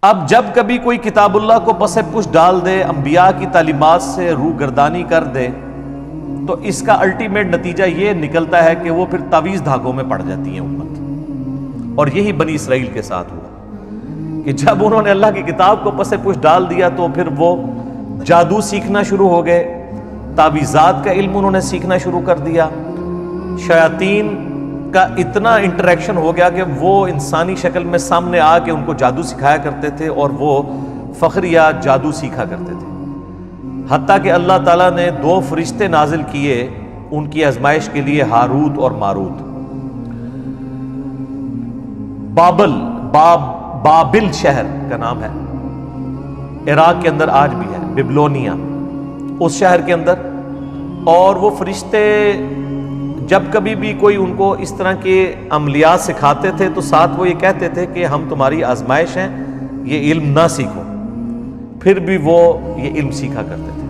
اب جب کبھی کوئی کتاب اللہ کو پس پش ڈال دے، انبیاء کی تعلیمات سے روگردانی کر دے، تو اس کا الٹیمیٹ نتیجہ یہ نکلتا ہے کہ وہ پھر تعویذ دھاگوں میں پڑ جاتی ہے امت۔ اور یہی بنی اسرائیل کے ساتھ ہوا کہ جب انہوں نے اللہ کی کتاب کو پس پش ڈال دیا تو پھر وہ جادو سیکھنا شروع ہو گئے، تعویذات کا علم انہوں نے سیکھنا شروع کر دیا، شیاطین کا اتنا انٹریکشن ہو گیا کہ وہ انسانی شکل میں سامنے آ کے ان کو جادو سکھایا کرتے تھے اور وہ فخریہ جادو سیکھا کرتے تھے، حتیٰ کہ اللہ تعالیٰ نے 2 فرشتے نازل کیے ان کی آزمائش کے لیے، ہاروت اور ماروت۔ بابل شہر کا نام ہے، عراق کے اندر آج بھی ہے، بیبلونیا، اس شہر کے اندر۔ اور وہ فرشتے جب کبھی بھی کوئی ان کو اس طرح کے عملیات سکھاتے تھے تو ساتھ وہ یہ کہتے تھے کہ ہم تمہاری آزمائش ہیں، یہ علم نہ سیکھو، پھر بھی وہ یہ علم سیکھا کرتے تھے۔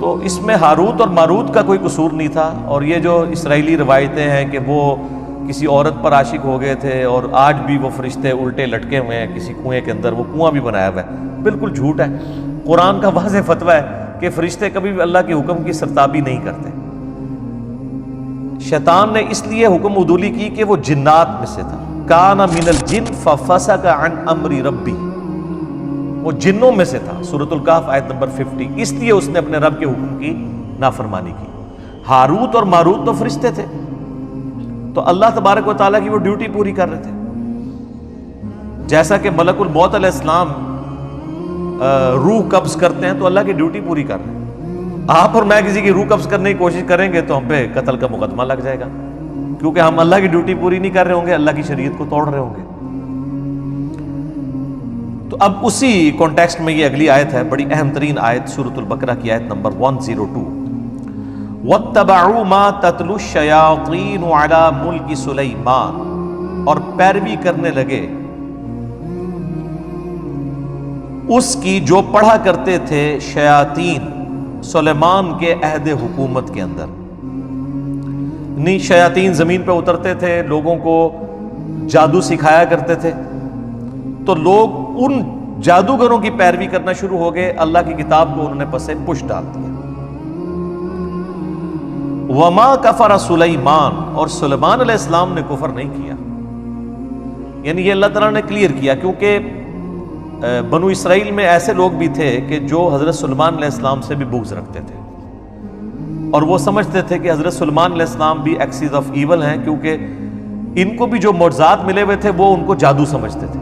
تو اس میں ہاروت اور ماروت کا کوئی قصور نہیں تھا۔ اور یہ جو اسرائیلی روایتیں ہیں کہ وہ کسی عورت پر عاشق ہو گئے تھے اور آج بھی وہ فرشتے الٹے لٹکے ہوئے ہیں کسی کنویں کے اندر، وہ کنواں بھی بنایا ہوا ہے، بالکل جھوٹ ہے۔ قرآن کا واضح فتویٰ ہے کہ فرشتے کبھی بھی اللہ کے حکم کی سرتابی نہیں کرتے۔ شیطان نے اس لیے حکم عدولی کی کہ وہ جنات میں سے تھا، کان من الجن ففسق عن امر ربی، وہ جنوں میں سے تھا، سورۃ الکہف آیت نمبر 50۔ اس لیے اس نے اپنے رب کے حکم کی نافرمانی کی۔ ہاروت اور ماروت تو فرشتے تھے، تو اللہ تبارک و تعالیٰ کی وہ ڈیوٹی پوری کر رہے تھے۔ جیسا کہ ملک الموت علیہ السلام روح قبض کرتے ہیں تو اللہ کی ڈیوٹی پوری کر رہے ہیں۔ آپ اور میں کسی کی روح قبض کرنے کی کوشش کریں گے تو ہم پہ قتل کا مقدمہ لگ جائے گا، کیونکہ ہم اللہ کی ڈیوٹی پوری نہیں کر رہے ہوں گے، اللہ کی شریعت کو توڑ رہے ہوں گے۔ تو اب اسی کانٹیکسٹ میں یہ اگلی آیت ہے، بڑی اہم ترین آیت، سورۃ البقرہ کی آیت نمبر 102۔ وَاتَّبَعُوا مَا تَتْلُو الشَّيَاطِينُ عَلَى مُلْكِ سُلَيْمَانَ، اور پیروی کرنے لگے اس کی جو پڑھا کرتے تھے شیاطین سلیمان کے عہد حکومت کے اندر۔ شیاطین زمین پہ اترتے تھے، لوگوں کو جادو سکھایا کرتے تھے، تو لوگ ان جادوگروں کی پیروی کرنا شروع ہو گئے، اللہ کی کتاب کو انہوں نے پس پش ڈال دیا۔ وما کفر سلیمان، اور سلیمان علیہ السلام نے کفر نہیں کیا، یعنی یہ اللہ تعالیٰ نے کلیئر کیا، کیونکہ بنو اسرائیل میں ایسے لوگ بھی تھے کہ جو حضرت سلیمان علیہ السلام سے بھی بغض رکھتے تھے، اور وہ سمجھتے تھے کہ حضرت سلیمان علیہ السلام بھی ایکسیز آف ایول ہیں، کیونکہ ان کو بھی جو معجزات ملے ہوئے تھے وہ ان کو جادو سمجھتے تھے۔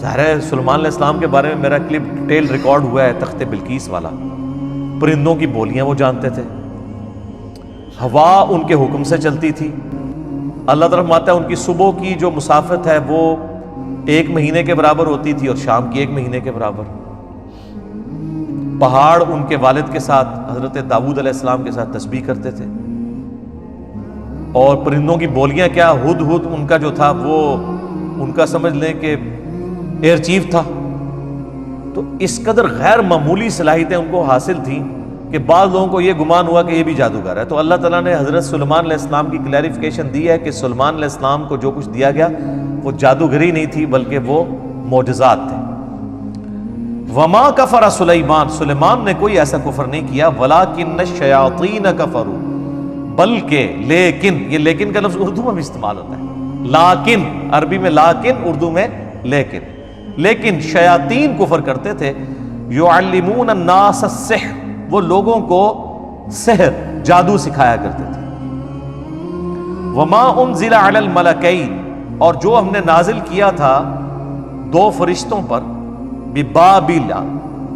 ظاہر ہے سلیمان علیہ السلام کے بارے میں میرا کلپ ڈیٹیل ریکارڈ ہوا ہے، تخت بلقیس والا، پرندوں کی بولیاں وہ جانتے تھے، ہوا ان کے حکم سے چلتی تھی۔ اللہ تعالیٰ فرماتا ہے ان کی صبح کی جو مسافت ہے وہ 1 مہینے کے برابر ہوتی تھی اور شام کی 1 مہینے کے برابر۔ پہاڑ ان کے والد کے ساتھ، حضرت داؤد علیہ السلام کے ساتھ تسبیح کرتے تھے، اور پرندوں کی بولیاں کیا، ہد ہد ان کا جو تھا وہ ان کا سمجھ لیں کہ ایئر چیف تھا۔ تو اس قدر غیر معمولی صلاحیتیں ان کو حاصل تھیں کہ بعض لوگوں کو یہ گمان ہوا کہ یہ بھی جادوگر ہے۔ تو اللہ تعالیٰ نے حضرت سلیمان علیہ السلام کی کلیریفیکیشن دی ہے کہ سلیمان علیہ السلام کو جو کچھ دیا گیا وہ جادوگری نہیں تھی بلکہ وہ معجزات تھے۔ وما کفر سلیمان، سلیمان نے کوئی ایسا کفر نہیں کیا، ولکن الشیاطین کفروا، بلکہ لیکن، یہ لیکن کا لفظ اردو میں بھی استعمال ہوتا ہے، لیکن عربی میں لیکن، اردو میں لیکن شیاطین کفر کرتے تھے، یعلمون الناس السحر، وہ لوگوں کو سحر جادو سکھایا کرتے تھے۔ وما انزل علی الملکین، اور جو ہم نے نازل کیا تھا 2 فرشتوں پر،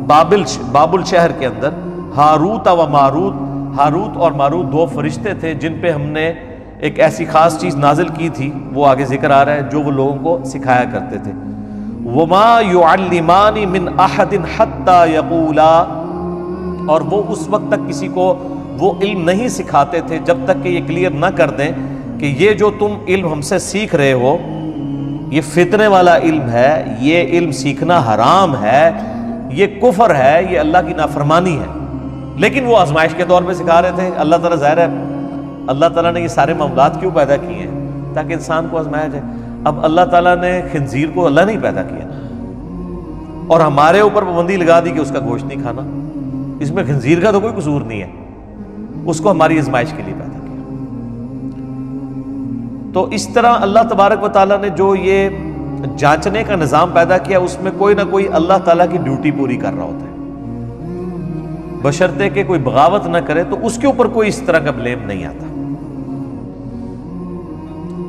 بابل شہر کے اندر، ہاروت و ماروت، ہاروت اور ماروت 2 فرشتے تھے جن پہ ہم نے ایک ایسی خاص چیز نازل کی تھی، وہ آگے ذکر آ رہا ہے، جو وہ لوگوں کو سکھایا کرتے تھے۔ وما يعلمان من احد حتى يقولا، اور وہ اس وقت تک کسی کو وہ علم نہیں سکھاتے تھے جب تک کہ یہ کلیئر نہ کر دیں کہ یہ جو تم علم ہم سے سیکھ رہے ہو یہ فتنے والا علم ہے، یہ علم سیکھنا حرام ہے، یہ کفر ہے، یہ اللہ کی نافرمانی ہے۔ لیکن وہ آزمائش کے طور پہ سکھا رہے تھے۔ اللہ تعالیٰ ظاہر ہے اللہ تعالیٰ نے یہ سارے معاملات کیوں پیدا کیے ہیں؟ تاکہ انسان کو آزمایا جائے۔ اب اللہ تعالیٰ نے خنزیر کو اللہ نہیں پیدا کیا، اور ہمارے اوپر پابندی لگا دی کہ اس کا گوشت نہیں کھانا. اس میں خنزیر کا تو کوئی قصور نہیں ہے، اس کو ہماری آزمائش کے لیے پیدا کیا. تو اس طرح اللہ تبارک و تعالیٰ نے جو یہ جانچنے کا نظام پیدا کیا، اس میں کوئی نہ کوئی اللہ تعالیٰ کی ڈیوٹی پوری کر رہا ہوتا ہے، بشرطے کہ کوئی بغاوت نہ کرے تو اس کے اوپر کوئی اس طرح کا بلیم نہیں آتا.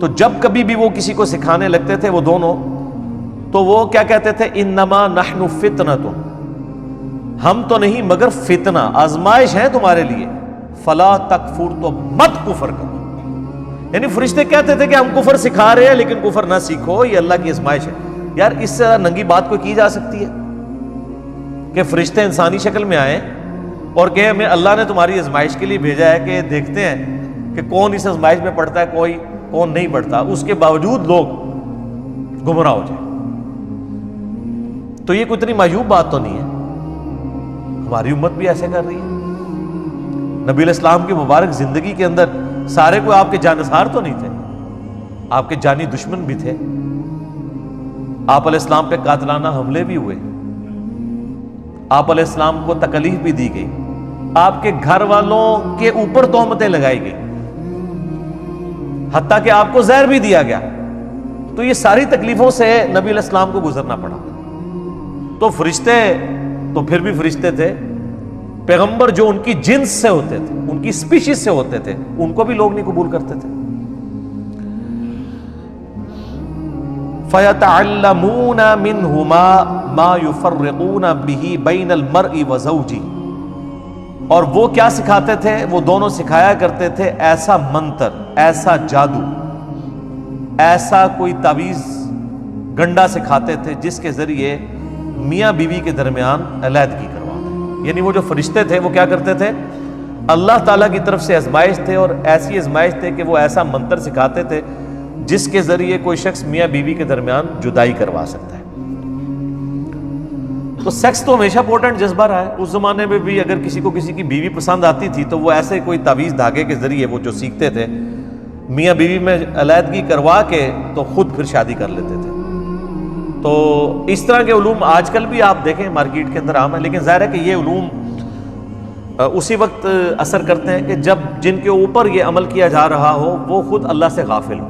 تو جب کبھی بھی وہ کسی کو سکھانے لگتے تھے وہ دونوں، تو وہ کیا کہتے تھے؟ انما نحن فتنۃ، ہم تو نہیں مگر فتنہ، آزمائش ہے تمہارے لیے، فلا تکفر، تو مت کفر کرو. یعنی فرشتے کہتے تھے کہ ہم کفر سکھا رہے ہیں لیکن کفر نہ سیکھو، یہ اللہ کی آزمائش ہے. یار اس سے ننگی بات کوئی کی جا سکتی ہے کہ فرشتے انسانی شکل میں آئے اور کہ ہمیں اللہ نے تمہاری آزمائش کے لیے بھیجا ہے کہ دیکھتے ہیں کہ کون اس آزمائش میں پڑتا ہے، کوئی کون نہیں پڑتا، اس کے باوجود لوگ گمراہ ہو جائیں. تو یہ کوئی اتنی معیوب بات تو نہیں ہے، ہماری امت بھی ایسے کر رہی ہے. نبی علیہ السلام کی مبارک زندگی کے اندر سارے کوئی آپ کے جانثار تو نہیں تھے، آپ کے جانی دشمن بھی تھے. آپ علیہ السلام پہ قاتلانہ حملے بھی ہوئے، آپ علیہ السلام کو تکلیف بھی دی گئی، آپ کے گھر والوں کے اوپر تہمتیں لگائی گئی، حتیٰ کہ آپ کو زہر بھی دیا گیا. تو یہ ساری تکلیفوں سے نبی علیہ السلام کو گزرنا پڑا. تو فرشتے تو پھر بھی فرشتے تھے، پیغمبر جو ان کی جنس سے ہوتے تھے، ان کی سپیشیز سے ہوتے تھے، ان کو بھی لوگ نہیں قبول کرتے تھے. فَيَتَعَلَّمُونَ مِنْهُمَا مَا يُفَرِّقُونَ بِهِ بَيْنَ الْمَرْءِ وَزَوْجِهِ. اور وہ کیا سکھاتے تھے؟ وہ دونوں سکھایا کرتے تھے ایسا منتر، ایسا جادو، ایسا کوئی تعویذ گنڈا سکھاتے تھے جس کے ذریعے میاں بیوی کے درمیان علیحدگی کروا دیں. یعنی وہ جو فرشتے تھے وہ کیا کرتے تھے؟ اللہ تعالیٰ کی طرف سے آزمائش تھے، اور ایسی آزمائش تھے کہ وہ ایسا منتر سکھاتے تھے جس کے ذریعے کوئی شخص میاں بیوی کے درمیان جدائی کروا سکتا ہے. تو سیکس تو ہمیشہ پوٹنٹ جذبہ رہا ہے. اس زمانے میں بھی اگر کسی کو کسی کی بیوی پسند آتی تھی تو وہ ایسے کوئی تعویذ دھاگے کے ذریعے وہ جو سیکھتے تھے میاں بیوی میں علیحدگی کروا کے تو خود پھر شادی کر لیتے تھے. تو اس طرح کے علوم آج کل بھی آپ دیکھیں مارکیٹ کے اندر عام ہے، لیکن ظاہر ہے کہ یہ علوم اسی وقت اثر کرتے ہیں کہ جب جن کے اوپر یہ عمل کیا جا رہا ہو وہ خود اللہ سے غافل ہو.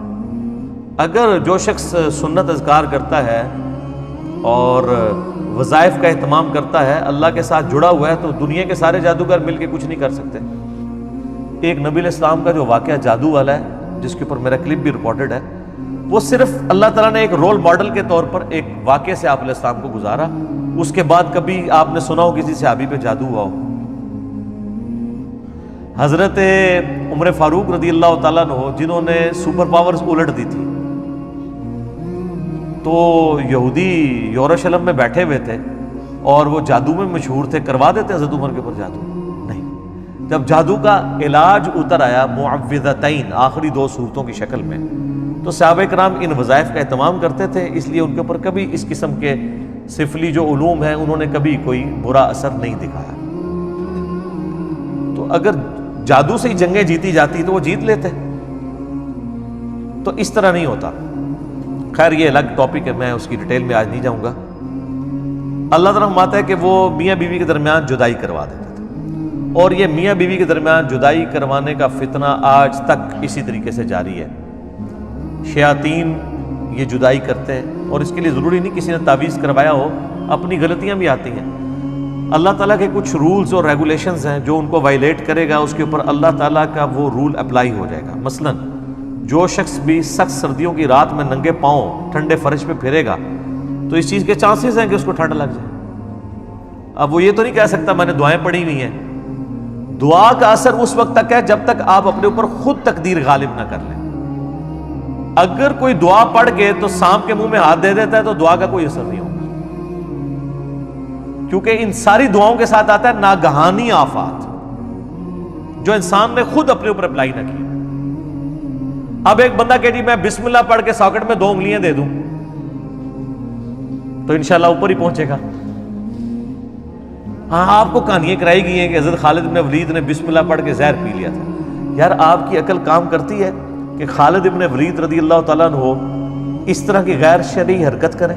اگر جو شخص سنت اذکار کرتا ہے اور وظائف کا اہتمام کرتا ہے، اللہ کے ساتھ جڑا ہوا ہے، تو دنیا کے سارے جادوگر مل کے کچھ نہیں کر سکتے. ایک نبی علیہ السلام کا جو واقعہ جادو والا ہے جس کے اوپر میرا کلپ بھی ریکارڈڈ ہے، وہ صرف اللہ تعالیٰ نے ایک رول ماڈل کے طور پر ایک واقعے سے آپ علیہ السلام کو گزارا. اس کے بعد کبھی آپ نے سنا ہو کسی صحابی پہ جادو ہوا ہو؟ حضرت عمر فاروق رضی اللہ تعالیٰ عنہ جنہوں نے سپر پاورز الٹ دی تھی، تو یہودی یروشلم میں بیٹھے ہوئے تھے اور وہ جادو میں مشہور تھے. کروا دیتے حضرت عمر کے اوپر جادو؟ نہیں. جب جادو کا علاج اتر آیا معوذتین، آخری 2 صورتوں کی شکل میں، تو صحابہ کرام ان وظائف کا اہتمام کرتے تھے، اس لیے ان کے اوپر کبھی اس قسم کے سفلی جو علوم ہیں انہوں نے کبھی کوئی برا اثر نہیں دکھایا. تو اگر جادو سے ہی جنگیں جیتی جاتی تو وہ جیت لیتے، تو اس طرح نہیں ہوتا. خیر یہ الگ ٹاپک ہے، میں اس کی ڈیٹیل میں آج نہیں جاؤں گا. اللہ تعالیٰ فرماتا ہے کہ وہ میاں بیوی کے درمیان جدائی کروا دیتے تھے، اور یہ میاں بیوی کے درمیان جدائی کروانے کا فتنہ آج تک اسی طریقے سے جاری ہے. شیاطین یہ جدائی کرتے ہیں، اور اس کے لیے ضروری نہیں کسی نے تعویذ کروایا ہو، اپنی غلطیاں بھی آتی ہیں. اللہ تعالیٰ کے کچھ رولز اور ریگولیشنز ہیں، جو ان کو وائلیٹ کرے گا اس کے اوپر اللہ تعالیٰ کا وہ رول اپلائی ہو جائے گا. مثلا جو شخص بھی سخت سردیوں کی رات میں ننگے پاؤں ٹھنڈے فرش پہ پھرے گا تو اس چیز کے چانسز ہیں کہ اس کو ٹھنڈ لگ جائے. اب وہ یہ تو نہیں کہہ سکتا میں نے دعائیں پڑھی ہوئی ہیں. دعا کا اثر اس وقت تک ہے جب تک آپ اپنے اوپر خود تقدیر غالب نہ کر لیں. اگر کوئی دعا پڑھ کے تو سانپ کے منہ میں ہاتھ دے دیتا ہے تو دعا کا کوئی اثر نہیں ہوگا، کیونکہ ان ساری دعاؤں کے ساتھ آتا ہے ناگہانی آفات جو انسان نے خود اپنے اوپر اپلائی نہ کی. اب ایک بندہ کہ جی میں بسم اللہ پڑھ کے ساکٹ میں 2 انگلیاں دے دوں تو انشاءاللہ اوپر ہی پہنچے گا. ہاں آپ کو کہانیاں کرائی گئی ہیں کہ حضرت خالد بن ولید نے بسم اللہ پڑھ کے زہر پی لیا تھا. یار آپ کی عقل کام کرتی ہے کہ خالد ابن ولید رضی اللہ تعالیٰ عنہ اس طرح کی غیر شرعی حرکت کریں؟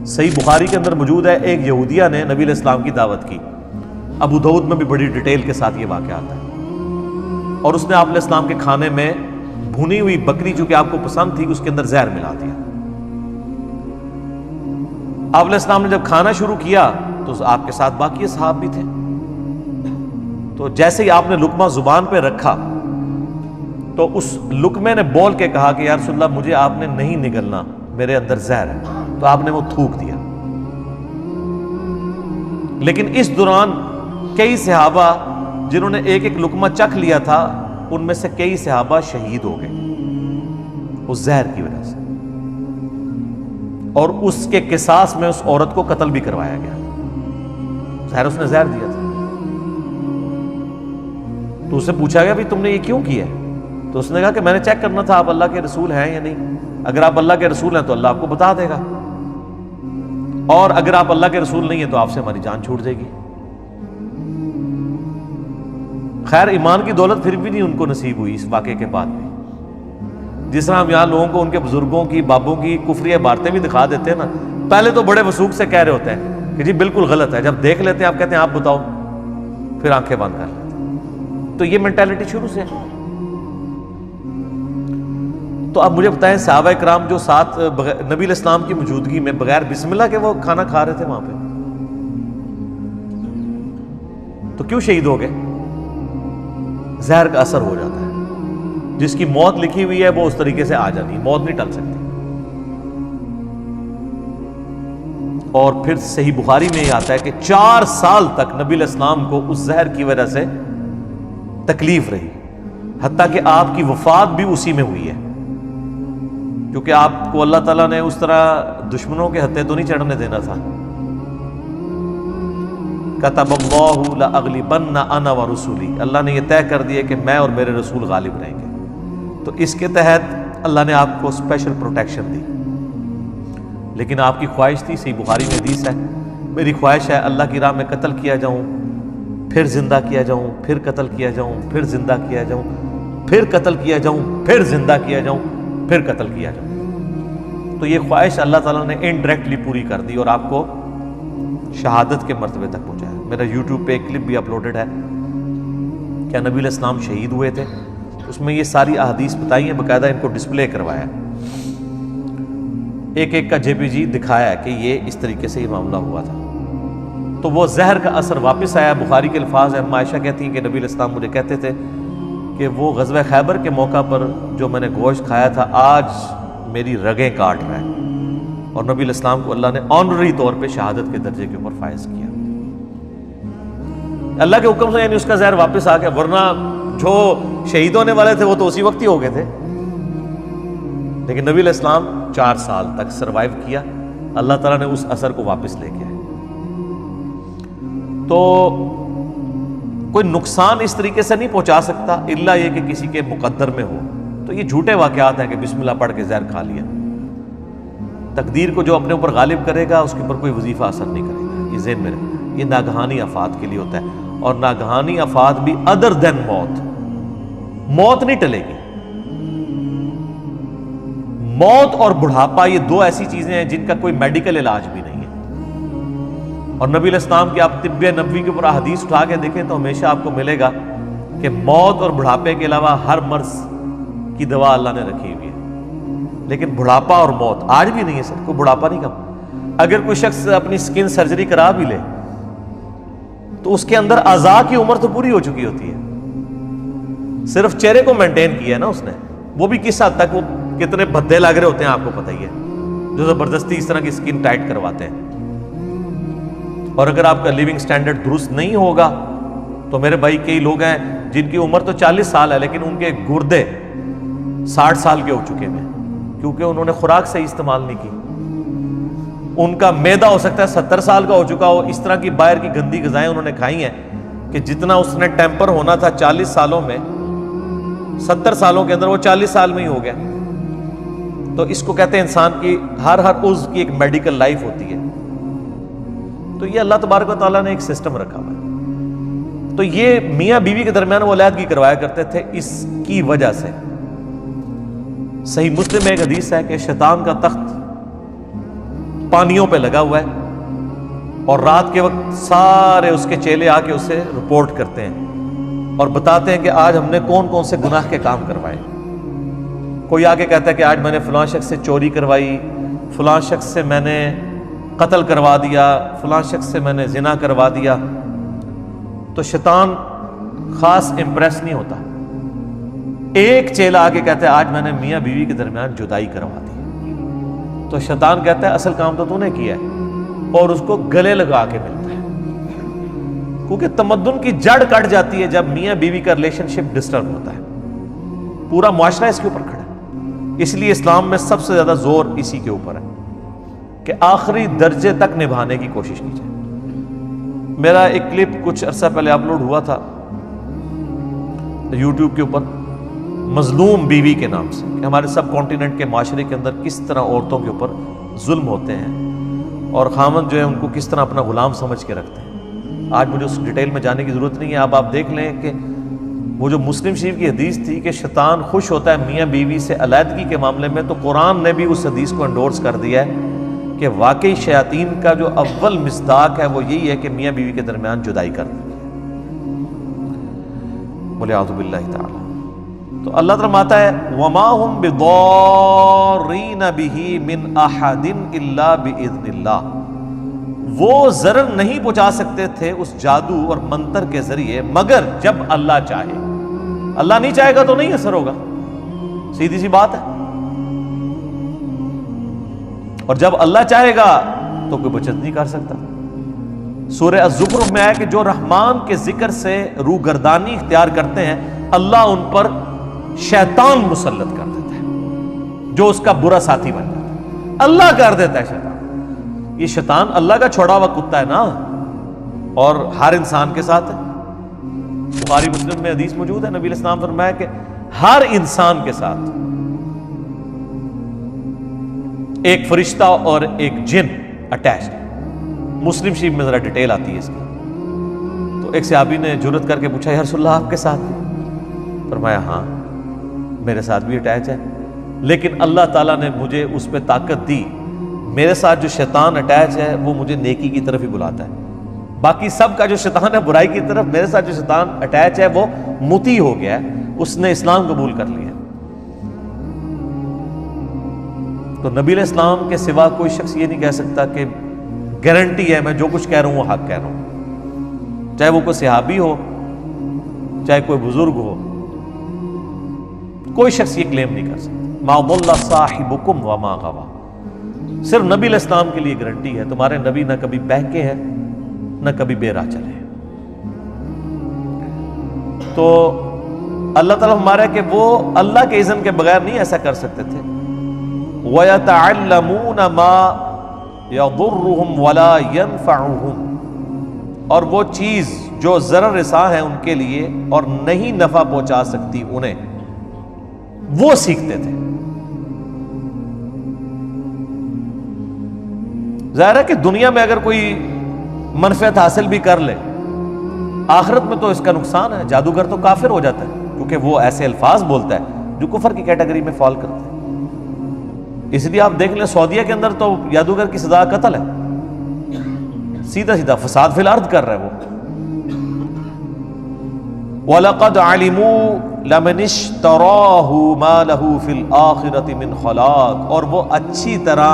صحیح بخاری کے اندر موجود ہے، ایک یہودیہ نے نبی علیہ السلام کی دعوت کی، ابو داؤد میں بھی بڑی ڈیٹیل کے ساتھ یہ واقعہ آتا ہے، اور اس نے آپ علیہ السلام کے کھانے میں بھنی ہوئی بکری جو کہ آپ کو پسند تھی اس کے اندر زہر ملا دیا۔ آپ علیہ السلام نے جب کھانا شروع کیا تو آپ کے ساتھ باقی اصحاب بھی تھے، تو جیسے ہی آپ نے لقمہ زبان پہ رکھا تو اس لقمے نے بول کے کہا کہ یا رسول اللہ مجھے آپ نے نہیں نگلنا، میرے اندر زہر ہے، تو آپ نے وہ تھوک دیا۔ لیکن اس دوران کئی صحابہ جنہوں نے ایک ایک لقمہ چکھ لیا تھا ان میں سے کئی صحابہ شہید ہو گئے اس زہر کی وجہ سے، اور اس کے قصاص میں اس عورت کو قتل بھی کروایا گیا، ظاہر اس نے زہر دیا تھا۔ تو اسے پوچھا گیا بھی تم نے یہ کیوں کیا ہے؟ تو اس نے کہا کہ میں نے چیک کرنا تھا آپ اللہ کے رسول ہیں یا نہیں، اگر آپ اللہ کے رسول ہیں تو اللہ آپ کو بتا دے گا، اور اگر آپ اللہ کے رسول نہیں ہیں تو آپ سے ہماری جان چھوٹ جائے گی۔ خیر ایمان کی دولت پھر بھی نہیں ان کو نصیب ہوئی اس واقعے کے بعد بھی، جس طرح ہم یہاں لوگوں کو ان کے بزرگوں کی بابوں کی کفری عبارتیں بھی دکھا دیتے ہیں نا، پہلے تو بڑے وثوق سے کہہ رہے ہوتے ہیں کہ جی بالکل غلط ہے، جب دیکھ لیتے ہیں آپ کہتے ہیں آپ بتاؤ، پھر آنکھیں بند کر لیتے ہیں۔ تو یہ مینٹیلٹی شروع سے ہے۔ تو اب مجھے بتائیں صحابہ کرام جو ساتھ نبی علیہ السلام کی موجودگی میں بغیر بسم اللہ کے وہ کھانا کھا رہے تھے وہاں پہ، تو کیوں شہید ہو گئے؟ زہر کا اثر ہو جاتا ہے، جس کی موت لکھی ہوئی ہے وہ اس طریقے سے آ جانی، موت نہیں ٹل سکتی۔ اور پھر صحیح بخاری میں یہ آتا ہے کہ 4 سال تک نبی علیہ السلام کو اس زہر کی وجہ سے تکلیف رہی، حتیٰ کہ آپ کی وفات بھی اسی میں ہوئی ہے، کیونکہ آپ کو اللہ تعالیٰ نے اس طرح دشمنوں کے ہتھے تو نہیں چڑھنے دینا تھا۔ کتب اللہ لاغلبن انا ورسولی، اللہ نے یہ طے کر دیا کہ میں اور میرے رسول غالب رہیں گے، تو اس کے تحت اللہ نے آپ کو اسپیشل پروٹیکشن دی۔ لیکن آپ کی خواہش تھی، صحیح بخاری میں حدیث ہے، میری خواہش ہے اللہ کی راہ میں قتل کیا جاؤں، پھر زندہ کیا جاؤں، پھر قتل کیا جاؤں، پھر زندہ کیا جاؤں، پھر قتل کیا جاؤں، پھر زندہ کیا جاؤں، پھر قتل کیا جاؤں۔ تو یہ خواہش اللہ تعالیٰ نے انڈائریکٹلی پوری کر دی اور آپ کو شہادت کے مرتبے تک پہنچایا۔ میرا یوٹیوب پہ ایک کلپ بھی اپلوڈڈ ہے، کیا نبی علیہ السلام شہید ہوئے تھے، اس میں یہ ساری احادیث بتائی ہیں، باقاعدہ ان کو ڈسپلے کروایا ہے، ایک ایک کا JPG دکھایا ہے کہ یہ اس طریقے سے یہ معاملہ ہوا تھا۔ تو وہ زہر کا اثر واپس آیا۔ بخاری کے الفاظ ہیں، عائشہ کہتی ہیں کہ نبی علیہ السلام مجھے کہتے تھے کہ وہ غزوہ خیبر کے موقع پر جو میں نے گوشت کھایا تھا آج میری رگیں کاٹ رہا ہے، اور نبی علیہ السلام کو اللہ نے آنرری طور پہ شہادت کے درجے کے اوپر فائز کیا اللہ کے حکم سے، یعنی اس کا زہر واپس آ گیا، ورنہ جو شہید ہونے والے تھے وہ تو اسی وقت ہی ہو گئے تھے۔ لیکن نبی علیہ السلام 4 سال تک سروائیو کیا، اللہ تعالیٰ نے اس اثر کو واپس لے کے آئے۔ تو کوئی نقصان اس طریقے سے نہیں پہنچا سکتا الا یہ کہ کسی کے مقدر میں ہو، تو یہ جھوٹے واقعات ہیں کہ بسم اللہ پڑھ کے زہر کھا لیا۔ تقدیر کو جو اپنے اوپر غالب کرے گا اس کے اوپر کوئی وظیفہ اثر نہیں کرے گا، یہ ذہن میں رکھنا۔ یہ ناگہانی آفات کے لیے ہوتا ہے، اور ناگہانی آفات بھی ادر دین موت نہیں ٹلے گی۔ موت اور بڑھاپا یہ 2 ایسی چیزیں ہیں جن کا کوئی میڈیکل علاج بھی نہیں ہے، اور نبی علیہ السلام کی آپ طب نبوی کے اوپر حدیث اٹھا کے دیکھیں تو ہمیشہ آپ کو ملے گا کہ موت اور بڑھاپے کے علاوہ ہر مرض کی دوا اللہ نے رکھی ہوئی ہے، لیکن بڑھاپا اور موت آج بھی نہیں ہے سر، کوئی بڑھاپا نہیں کم۔ اگر کوئی شخص اپنی سکن سرجری کرا بھی لے تو اس کے اندر اعضاء کی عمر تو پوری ہو چکی ہوتی ہے، صرف چہرے کو مینٹین کیا ہے نا اس نے، وہ بھی کس حد تک، وہ کتنے بھدے لگ رہے ہوتے ہیں آپ کو پتہ ہی ہے، جو زبردستی اس طرح کی سکن ٹائٹ کرواتے ہیں۔ اور اگر آپ کا لیونگ سٹینڈرڈ درست نہیں ہوگا تو میرے بھائی کئی لوگ ہیں جن کی عمر تو 40 سال ہے لیکن ان کے گردے 60 سال کے ہو چکے ہیں، کیونکہ انہوں نے خوراک صحیح استعمال نہیں کی۔ ان کا معدہ ہو سکتا ہے 70 سال کا ہو چکا ہو، اس طرح کی باہر کی گندی غذائیں انہوں نے کھائی ہیں کہ جتنا اس نے ٹیمپر ہونا تھا 40 سالوں میں، 70 سالوں کے اندر وہ 40 سال میں ہی ہو گیا۔ تو اس کو کہتے ہیں انسان کی ہر عضو کی ایک میڈیکل لائف ہوتی ہے۔ تو یہ اللہ تبارک و تعالیٰ نے ایک سسٹم رکھا ہوا ہے۔ تو یہ میاں بیوی کے درمیان وہ علیحدگی کروایا کرتے تھے اس کی وجہ سے۔ صحیح مسلم میں ایک حدیث ہے کہ شیطان کا تخت پانیوں پہ لگا ہوا ہے، اور رات کے وقت سارے اس کے چیلے آ کے اسے رپورٹ کرتے ہیں اور بتاتے ہیں کہ آج ہم نے کون کون سے گناہ کے کام کروائے۔ کوئی آ کے کہتا ہے کہ آج میں نے فلاں شخص سے چوری کروائی، فلاں شخص سے میں نے قتل کروا دیا، فلاں شخص سے میں نے زنا کروا دیا۔ تو شیطان خاص امپریس نہیں ہوتا۔ ایک چیلا آ کے کہتا ہے آج میں نے میاں بیوی کے درمیان جدائی کروا دی، تو شیطان کہتا ہے اصل کام تو نے کیا ہے، اور اس کو گلے لگا کے ملتا ہے، کیونکہ تمدن کی جڑ کٹ جاتی ہے جب میاں بیوی کا ریلیشن شپ ڈسٹرب ہوتا ہے۔ پورا معاشرہ اس کے اوپر کھڑا ہے، اس لیے اسلام میں سب سے زیادہ زور اسی کے اوپر ہے کہ آخری درجے تک نبھانے کی کوشش کی جائے۔ میرا ایک کلپ کچھ عرصہ پہلے اپلوڈ ہوا تھا یوٹیوب کے اوپر، مظلوم بیوی کے نام سے، کہ ہمارے سب کانٹیننٹ کے معاشرے کے اندر کس طرح عورتوں کے اوپر ظلم ہوتے ہیں اور خامند جو ہے ان کو کس طرح اپنا غلام سمجھ کے رکھتے ہیں۔ آج مجھے اس ڈیٹیل میں جانے کی ضرورت نہیں ہے، اب آپ دیکھ لیں کہ وہ جو مسلم شریف کی حدیث تھی کہ شیطان خوش ہوتا ہے میاں بیوی سے علیحدگی کے معاملے میں، تو قرآن نے بھی اس حدیث کو انڈورس کر دیا ہے کہ واقعی شیاطین کا جو اول مصداق ہے وہ یہی ہے کہ میاں بیوی کے درمیان جدائی کر دی۔ بولے اعوذ باللہ تعالی۔ تو اللہ تعالیٰ فرماتا ہے وَمَا هُمْ بِضَارِّينَ بِهِ مِنْ أَحَدٍ إِلَّا بِإِذْنِ اللَّهِ، وہ ضرر نہیں پہنچا سکتے تھے اس جادو اور منتر کے ذریعے مگر جب اللہ چاہے۔ اللہ نہیں چاہے گا تو نہیں اثر ہوگا، سیدھی سی بات ہے، اور جب اللہ چاہے گا تو کوئی بچت نہیں کر سکتا۔ سورہ الزخرف میں آیا کہ جو رحمان کے ذکر سے روگردانی اختیار کرتے ہیں اللہ ان پر شیطان مسلط کر دیتا ہے جو اس کا برا ساتھی بن جاتا ہے۔ اللہ کر دیتا ہے شیطان، یہ شیطان اللہ کا چھوڑا ہوا کتا ہے نا، اور ہر انسان کے ساتھ ہے۔ بخاری مسلم میں حدیث موجود ہے، نبی علیہ السلام فرمایا کہ ہر انسان کے ساتھ ایک فرشتہ اور ایک جن اٹیچڈ ہے۔ مسلم شریف میں ذرا ڈیٹیل آتی ہے اس کی۔ تو ایک صحابی نے جرأت کر کے پوچھا یا رسول اللہ آپ کے ساتھ؟ فرمایا ہاں میرے ساتھ بھی اٹیچ ہے، لیکن اللہ تعالیٰ نے مجھے اس پہ طاقت دی، میرے ساتھ جو شیطان اٹیچ ہے وہ مجھے نیکی کی طرف ہی بلاتا ہے، باقی سب کا جو شیطان ہے برائی کی طرف، میرے ساتھ جو شیطان اٹیچ ہے وہ مطیع ہو گیا ہے، اس نے اسلام قبول کر لیا۔ تو نبی علیہ السلام کے سوا کوئی شخص یہ نہیں کہہ سکتا کہ گارنٹی ہے میں جو کچھ کہہ رہا ہوں وہ حق کہہ رہا ہوں، چاہے وہ کوئی صحابی ہو چاہے کوئی بزرگ ہو، کوئی شخص یہ کلیم نہیں کر سکتا۔ ما ضل صاحبکم وما غوی، صرف نبی علیہ السلام کے لیے گارنٹی ہے، تمہارے نبی نہ کبھی بہکے ہیں نہ کبھی بے راہ چلے ہیں۔ تو اللہ تعالیٰ ہمارا کہ وہ اللہ کے اذن کے بغیر نہیں ایسا کر سکتے تھے۔ وَيَتَعَلَّمُونَ مَا يَضُرُّهُمْ وَلَا يَنفَعُهُمْ، اور وہ چیز جو ضرر رساں ہے ان کے لیے اور نہیں نفع پہنچا سکتی انہیں، وہ سیکھتے تھے۔ ظاہر ہے کہ دنیا میں اگر کوئی منفعت حاصل بھی کر لے، آخرت میں تو اس کا نقصان ہے۔ جادوگر تو کافر ہو جاتا ہے کیونکہ وہ ایسے الفاظ بولتا ہے جو کفر کی کیٹیگری میں فال کرتے ہیں۔ اس لیے آپ دیکھ لیں سعودیہ کے اندر تو جادوگر کی سزا قتل ہے، سیدھا سیدھا فساد فی الارض کر رہا ہے وہ۔ وَلَقَدْ عَلِمُوا لَمَنِ اشْتَرَاهُ مَا لَهُ فِي الْآخِرَةِ مِنْ خَلَاقٍ، اور وہ اچھی طرح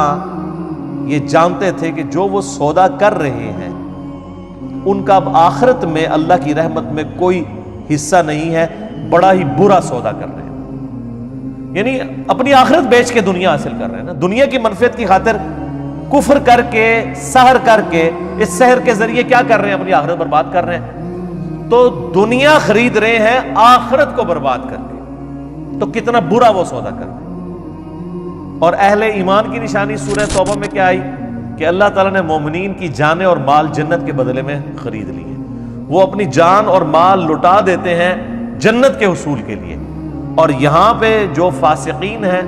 یہ جانتے تھے کہ جو وہ سودا کر رہے ہیں ان کا اب آخرت میں اللہ کی رحمت میں کوئی حصہ نہیں ہے، بڑا ہی برا سودا کر رہے ہیں، یعنی اپنی آخرت بیچ کے دنیا حاصل کر رہے ہیں نا، دنیا کی منفعت کی خاطر کفر کر کے سحر کر کے، اس سحر کے ذریعے کیا کر رہے ہیں؟ اپنی آخرت برباد کر رہے ہیں۔ تو دنیا خرید رہے ہیں آخرت کو برباد کر کے، تو کتنا برا وہ سودا کر رہے ہیں۔ اور اہل ایمان کی نشانی سورہ توبہ میں کیا آئی کہ اللہ تعالیٰ نے مومنین کی جانیں اور مال جنت کے بدلے میں خرید لی ہیں، وہ اپنی جان اور مال لٹا دیتے ہیں جنت کے حصول کے لیے۔ اور یہاں پہ جو فاسقین ہیں،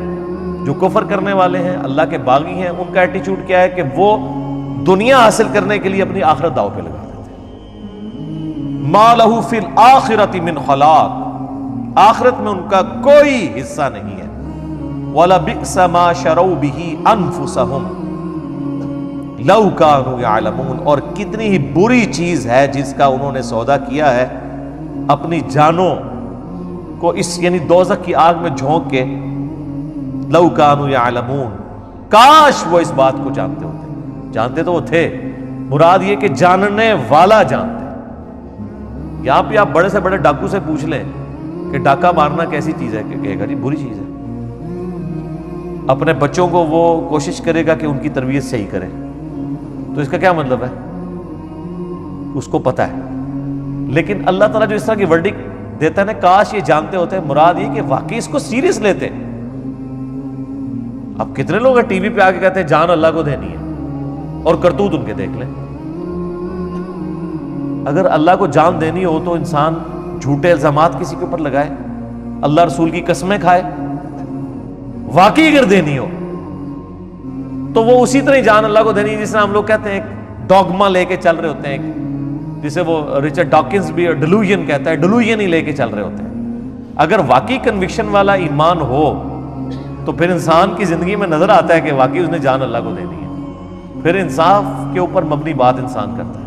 جو کفر کرنے والے ہیں، اللہ کے باغی ہیں، ان کا ایٹیچیوڈ کیا ہے کہ وہ دنیا حاصل کرنے کے لیے اپنی آخرت داؤ پہ لگا دیتے ہیں۔ مَا لَهُ فِي الْآخِرَةِ مِنْ خَلَاقٍ، آخرت میں ان کا کوئی حصہ نہیں ہے۔ وَلَبِئْسَ مَا شَرَوْا بِهِ أَنفُسَهُمْ، لو کانوا یعلمون، اور کتنی ہی بری چیز ہے جس کا انہوں نے سودا کیا ہے اپنی جانوں کو اس یعنی دوزخ کی آگ میں جھونک کے. لو کانوا یعلمون، کاش وہ اس بات کو جانتے ہوتے. جانتے تو وہ تھے، مراد یہ کہ جاننے والا جانتے. یہاں پہ آپ بڑے سے بڑے ڈاکو سے پوچھ لیں کہ ڈاکہ مارنا کیسی چیز ہے، کہ کہے گا جی بری چیز ہے. اپنے بچوں کو وہ کوشش کرے گا کہ ان کی تربیت صحیح کرے، تو اس کا کیا مطلب ہے؟ اس کو پتہ ہے. لیکن اللہ تعالیٰ جو اس طرح کی ورڈنگ دیتا ہے نا، کاش یہ جانتے ہوتے، مراد یہ کہ واقعی اس کو سیریس لیتے. اب کتنے لوگ ٹی وی پہ آ کے کہتے ہیں جان اللہ کو دینی ہے، اور کرتوت ان کے دیکھ لیں. اگر اللہ کو جان دینی ہو تو انسان جھوٹے الزامات کسی کے اوپر لگائے، اللہ رسول کی قسمیں کھائے. واقعی اگر دینی ہو تو وہ اسی طرح جان اللہ کو دینی ہے جس طرح ہم لوگ کہتے ہیں ایک ڈوگما لے کے چل رہے ہوتے ہیں، جسے وہ رچرڈ ڈاکنز بھی ڈیلوژن کہتا ہے، ڈیلوژن ہی لے کے چل رہے ہوتے ہیں. اگر واقعی کنوکشن والا ایمان ہو تو پھر انسان کی زندگی میں نظر آتا ہے کہ واقعی اس نے جان اللہ کو دینی ہے، پھر انصاف کے اوپر مبنی بات انسان کرتا ہے.